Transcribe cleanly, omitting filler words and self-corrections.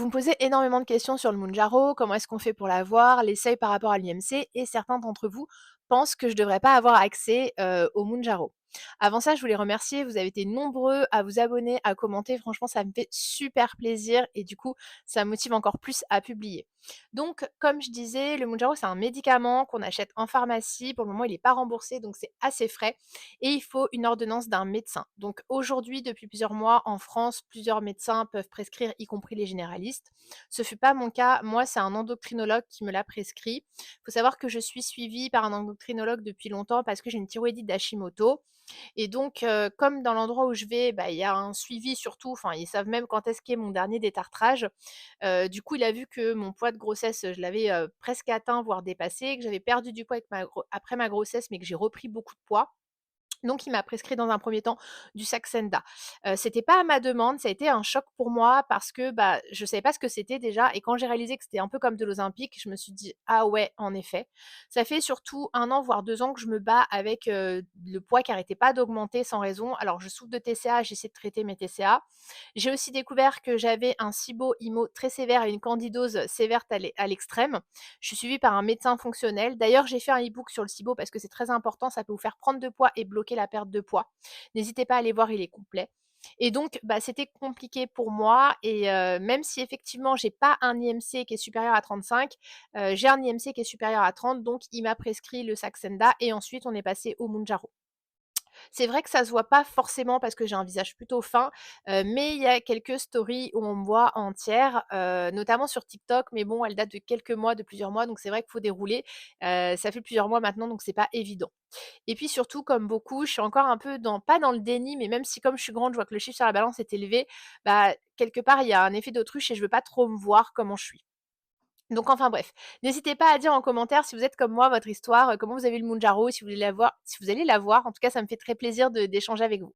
Vous me posez énormément de questions sur le Mounjaro, comment est-ce qu'on fait pour l'avoir, les seuils par rapport à l'IMC et certains d'entre vous pensent que je ne devrais pas avoir accès, au Mounjaro. Avant ça, je voulais remercier, vous avez été nombreux à vous abonner, à commenter, franchement ça me fait super plaisir et du coup, ça me motive encore plus à publier. Donc comme je disais, le Mounjaro, c'est un médicament qu'on achète en pharmacie. Pour le moment, il n'est pas remboursé, donc c'est assez frais et il faut une ordonnance d'un médecin. Donc aujourd'hui, depuis plusieurs mois, en France, plusieurs médecins peuvent prescrire, y compris les généralistes. Ce fut pas mon cas. Moi, c'est un endocrinologue qui me l'a prescrit. Il faut savoir que je suis suivie par un endocrinologue depuis longtemps parce que j'ai une thyroïdite d'Hashimoto. Et donc, comme dans l'endroit où je vais, bah, il y a un suivi surtout, enfin, ils savent même quand est-ce qu'est mon dernier détartrage. Du coup, il a vu que mon poids de grossesse, je l'avais, presque atteint, voire dépassé, que j'avais perdu du poids après ma grossesse, mais que j'ai repris beaucoup de poids. Donc il m'a prescrit dans un premier temps du Saxenda. C'était pas à ma demande, ça a été un choc pour moi parce que, bah, je savais pas ce que c'était déjà et quand j'ai réalisé que c'était un peu comme de l'Ozempic, je me suis dit: «Ah ouais, en effet». Ça fait surtout 1 an, voire 2 ans que je me bats avec, le poids qui arrêtait pas d'augmenter sans raison. Alors je souffre de TCA, j'essaie de traiter mes TCA. J'ai aussi découvert que j'avais un SIBO-IMO très sévère et une candidose sévère à l'extrême. Je suis suivie par un médecin fonctionnel. D'ailleurs, j'ai fait un e-book sur le SIBO parce que c'est très important, ça peut vous faire prendre de poids et bloquer la perte de poids. N'hésitez pas à aller voir, il est complet. Et donc, bah, c'était compliqué pour moi et même si effectivement j'ai pas un IMC qui est supérieur à 35, j'ai un IMC qui est supérieur à 30, donc il m'a prescrit le Saxenda et ensuite on est passé au Mounjaro. C'est vrai que ça se voit pas forcément parce que j'ai un visage plutôt fin, mais il y a quelques stories où on me voit entière, notamment sur TikTok, mais bon, elles datent de quelques mois, de plusieurs mois, donc c'est vrai qu'il faut dérouler. Ça fait plusieurs mois maintenant, donc c'est pas évident. Et puis surtout, comme beaucoup, je suis encore un peu dans pas dans le déni, mais même si comme je suis grande, je vois que le chiffre sur la balance est élevé, bah, quelque part, il y a un effet d'autruche et je veux pas trop me voir comment je suis. Donc enfin bref, n'hésitez pas à dire en commentaire si vous êtes comme moi, votre histoire, comment vous avez eu le Mounjaro, si vous allez la voir, en tout cas ça me fait très plaisir d'échanger avec vous.